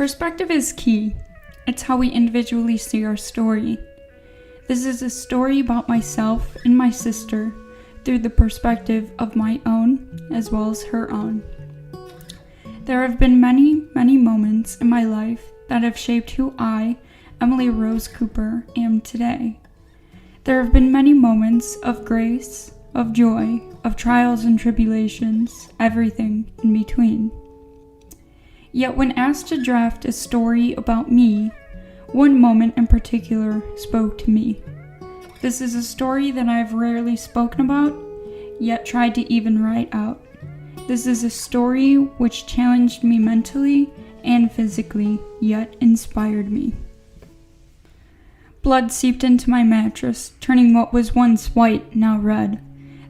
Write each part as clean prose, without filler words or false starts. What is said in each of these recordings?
Perspective is key. It's how we individually see our story. This is a story about myself and my sister through the perspective of my own as well as her own. There have been many, many moments in my life that have shaped who I, Emily Rose Cooper, am today. There have been many moments of grace, of joy, of trials and tribulations, everything in between. Yet when asked to draft a story about me, one moment in particular spoke to me. This is a story that I have rarely spoken about, yet tried to even write out. This is a story which challenged me mentally and physically, yet inspired me. Blood seeped into my mattress, turning what was once white, now red.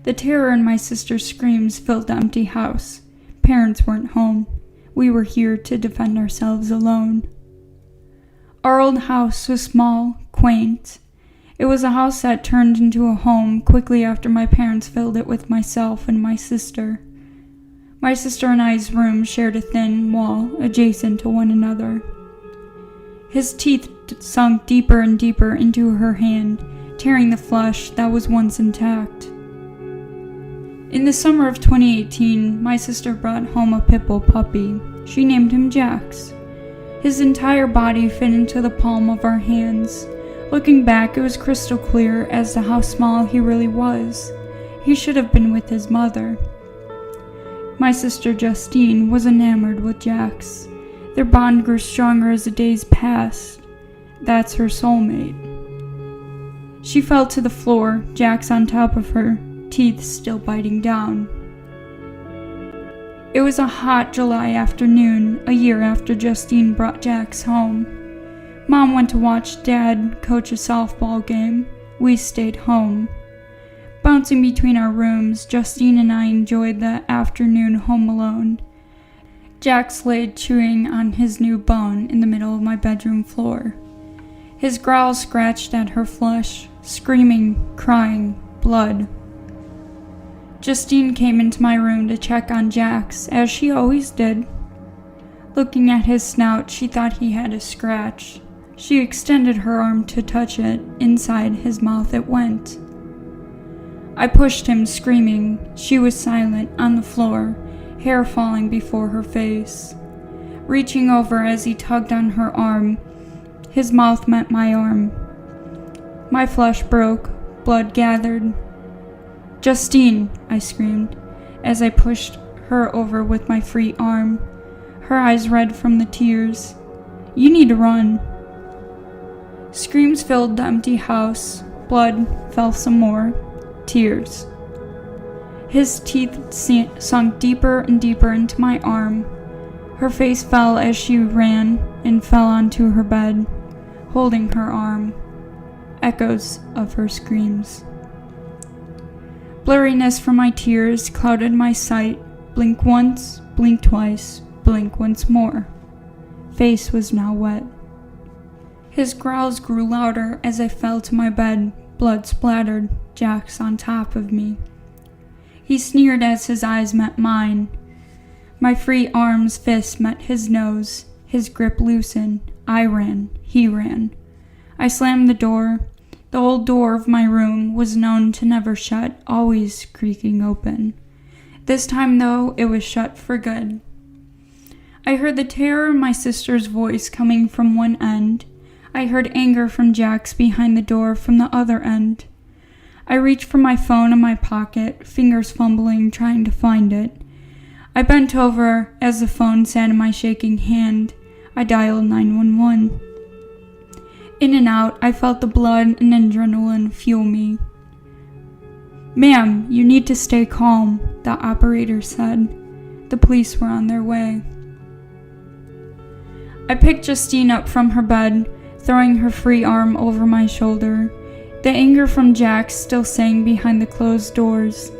The terror in my sister's screams filled the empty house. Parents weren't home. We were here to defend ourselves alone. Our old house was small, quaint. It was a house that turned into a home quickly after my parents filled it with myself and my sister. My sister and I's room shared a thin wall adjacent to one another. His teeth sunk deeper and deeper into her hand, tearing the flesh that was once intact. In the summer of 2018, my sister brought home a pit bull puppy. She named him Jax. His entire body fit into the palm of our hands. Looking back, it was crystal clear as to how small he really was. He should have been with his mother. My sister Justine was enamored with Jax. Their bond grew stronger as the days passed. That's her soulmate. She fell to the floor, Jax on top of her, teeth still biting down. It was a hot July afternoon, a year after Justine brought Jax home. Mom went to watch Dad coach a softball game. We stayed home. Bouncing between our rooms, Justine and I enjoyed the afternoon home alone. Jax laid chewing on his new bone in the middle of my bedroom floor. His growls scratched at her flesh, screaming, crying, blood. Justine came into my room to check on Jax, as she always did. Looking at his snout, she thought he had a scratch. She extended her arm to touch it. Inside his mouth it went. I pushed him, screaming. She was silent, on the floor, hair falling before her face. Reaching over as he tugged on her arm, his mouth met my arm. My flesh broke, blood gathered. "Justine," I screamed, as I pushed her over with my free arm, her eyes red from the tears. "You need to run." Screams filled the empty house. Blood fell some more. Tears. His teeth sunk deeper and deeper into my arm. Her face fell as she ran and fell onto her bed, holding her arm. Echoes of her screams. Blurriness from my tears clouded my sight. Blink once, blink twice, blink once more. Face was now wet. His growls grew louder as I fell to my bed, blood splattered, Jax on top of me. He sneered as his eyes met mine. My free arm's fist met his nose, his grip loosened. I ran, he ran. I slammed the door. The old door of my room was known to never shut, always creaking open. This time, though, it was shut for good. I heard the terror of my sister's voice coming from one end. I heard anger from Jax behind the door from the other end. I reached for my phone in my pocket, fingers fumbling, trying to find it. I bent over as the phone sat in my shaking hand. I dialed 911. In and out, I felt the blood and adrenaline fuel me. "Ma'am, you need to stay calm," the operator said. The police were on their way. I picked Justine up from her bed, throwing her free arm over my shoulder. The anger from Jax still sang behind the closed doors.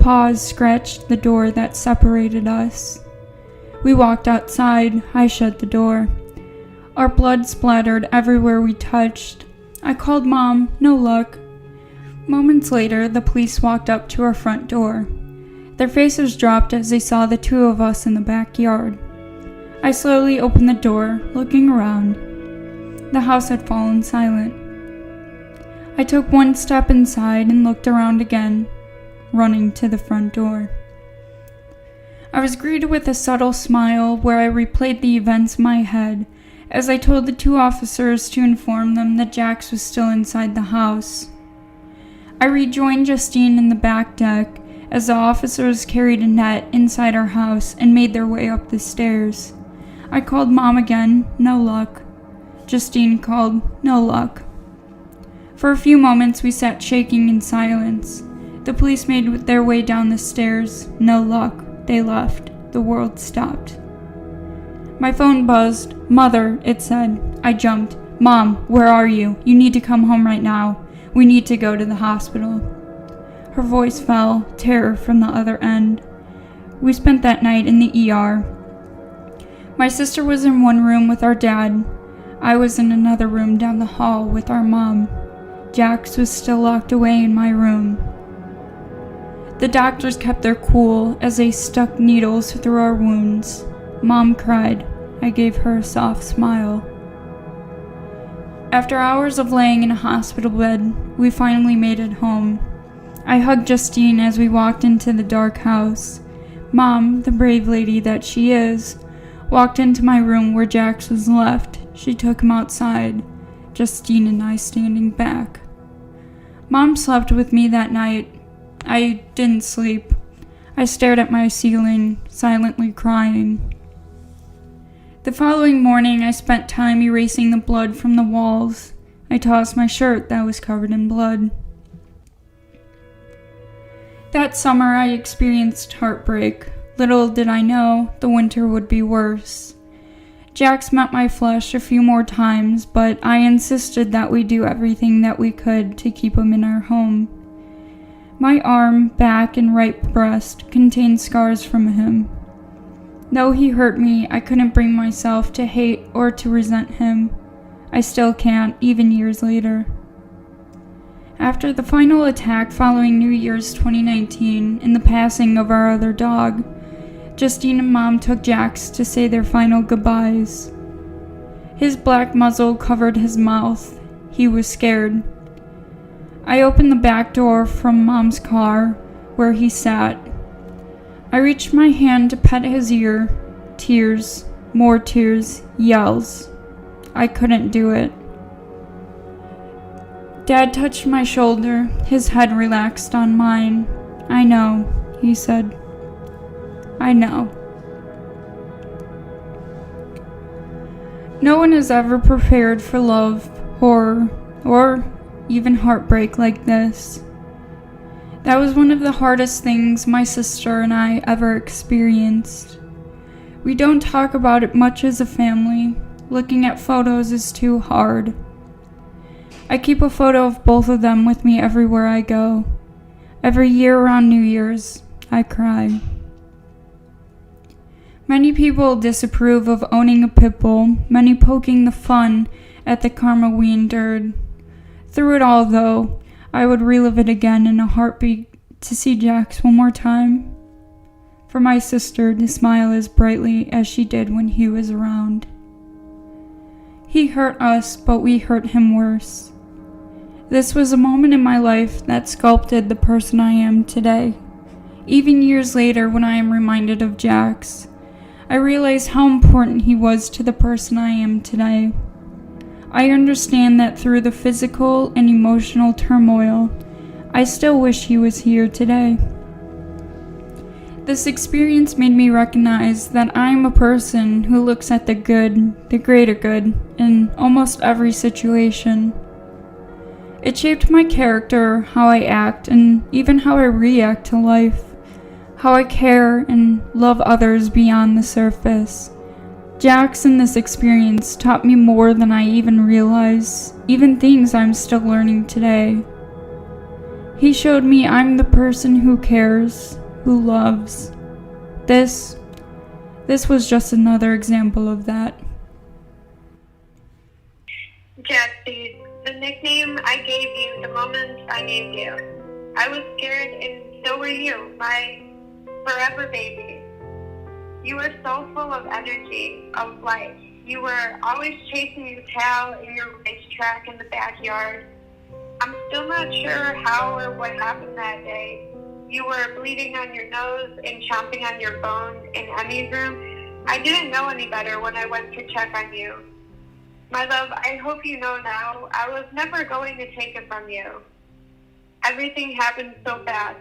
Paws scratched the door that separated us. We walked outside. I shut the door. Our blood splattered everywhere we touched. I called Mom. No luck. Moments later, the police walked up to our front door. Their faces dropped as they saw the two of us in the backyard. I slowly opened the door, looking around. The house had fallen silent. I took one step inside and looked around again, running to the front door. I was greeted with a subtle smile where I replayed the events in my head as I told the 2 officers to inform them that Jax was still inside the house. I rejoined Justine in the back deck as the officers carried a net inside our house and made their way up the stairs. I called Mom again, no luck. Justine called, no luck. For a few moments we sat shaking in silence. The police made their way down the stairs, no luck. They left. The world stopped. My phone buzzed. Mother, it said. I jumped. Mom, where are you? You need to come home right now. We need to go to the hospital. Her voice fell, terror from the other end. We spent that night in the ER. My sister was in one room with our dad. I was in another room down the hall with our mom. Jax was still locked away in my room. The doctors kept their cool as they stuck needles through our wounds. Mom cried. I gave her a soft smile. After hours of laying in a hospital bed, we finally made it home. I hugged Justine as we walked into the dark house. Mom, the brave lady that she is, walked into my room where Jax was left. She took him outside, Justine and I standing back. Mom slept with me that night. I didn't sleep. I stared at my ceiling, silently crying. The following morning, I spent time erasing the blood from the walls. I tossed my shirt that was covered in blood. That summer, I experienced heartbreak. Little did I know the winter would be worse. Jax met my flesh a few more times, but I insisted that we do everything that we could to keep him in our home. My arm, back, and right breast contained scars from him. Though he hurt me, I couldn't bring myself to hate or to resent him. I still can't, even years later. After the final attack following New Year's 2019 and the passing of our other dog, Justine and Mom took Jax to say their final goodbyes. His black muzzle covered his mouth. He was scared. I opened the back door from Mom's car, where he sat. I reached my hand to pet his ear. Tears, more tears, yells. I couldn't do it. Dad touched my shoulder. His head relaxed on mine. I know, he said. I know. No one is ever prepared for love, horror, or even heartbreak like this. That was one of the hardest things my sister and I ever experienced. We don't talk about it much as a family. Looking at photos is too hard. I keep a photo of both of them with me everywhere I go. Every year around New Year's, I cry. Many people disapprove of owning a pit bull, many poking the fun at the karma we endured. Through it all, though, I would relive it again in a heartbeat to see Jax one more time. For my sister to smile as brightly as she did when he was around. He hurt us, but we hurt him worse. This was a moment in my life that sculpted the person I am today. Even years later, when I am reminded of Jax, I realize how important he was to the person I am today. I understand that through the physical and emotional turmoil, I still wish he was here today. This experience made me recognize that I'm a person who looks at the good, the greater good, in almost every situation. It shaped my character, how I act, and even how I react to life, how I care and love others beyond the surface. Jax in this experience taught me more than I even realized, even things I'm still learning today. He showed me I'm the person who cares, who loves. This was just another example of that. Jax, dude, the nickname I gave you the moment I named you. I was scared and so were you, my forever baby. You were so full of energy, of life. You were always chasing your tail in your racetrack in the backyard. I'm still not sure how or what happened that day. You were bleeding on your nose and chomping on your bone in Emmy's room. I didn't know any better when I went to check on you. My love, I hope you know now, I was never going to take it from you. Everything happened so fast.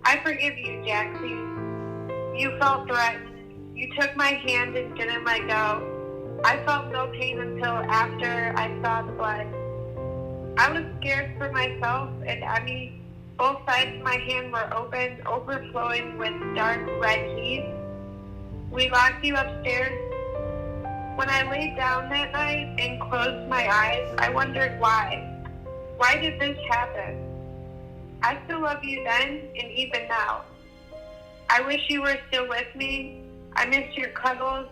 I forgive you, Jaxie. You felt threatened. You took my hand and didn't let go. I felt no pain until after I saw the blood. I was scared for myself and Emmy. Both sides of my hand were open, overflowing with dark red heat. We locked you upstairs. When I laid down that night and closed my eyes, I wondered why. Why did this happen? I still love you then and even now. I wish you were still with me. I miss your cuddles.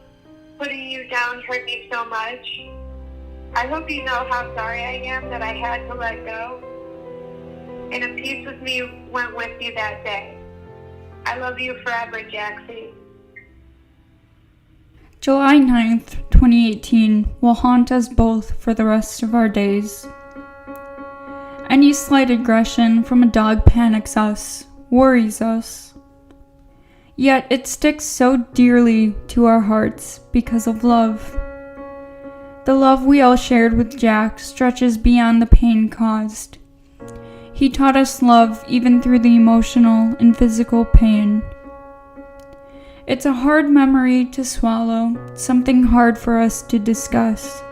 Putting you down hurt me so much. I hope you know how sorry I am that I had to let go. And a piece of me went with you that day. I love you forever, Jaxie. July 9th, 2018 will haunt us both for the rest of our days. Any slight aggression from a dog panics us, worries us. Yet it sticks so dearly to our hearts because of love. The love we all shared with Jack stretches beyond the pain caused. He taught us love even through the emotional and physical pain. It's a hard memory to swallow, something hard for us to discuss.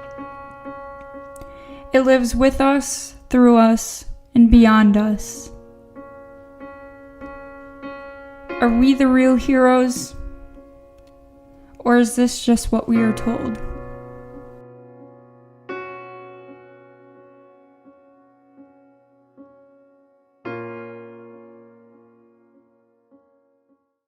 It lives with us, through us, and beyond us. Are we the real heroes? Or is this just what we are told?